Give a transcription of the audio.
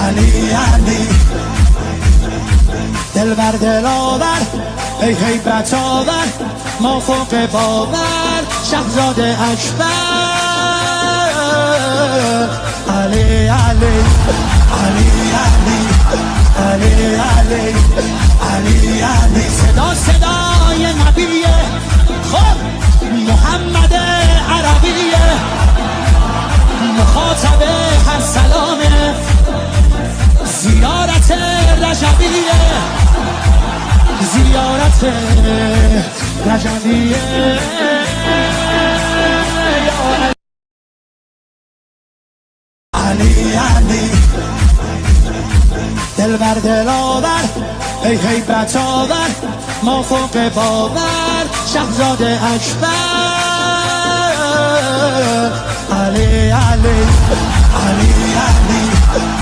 علی علی دل بر دل آور ای هیبت آور ما فوق باور شهزاده اکبر علی علی علی علی علی علی علی علی صدا صدای نبیه خب محمد عربیه مخاطب هر سلامه زیارت رجبیه زیارت رجبیه علی علی دل بر دل آور ای هیبت آور ما فوق باور شهزاده اکبر علی علی علی علی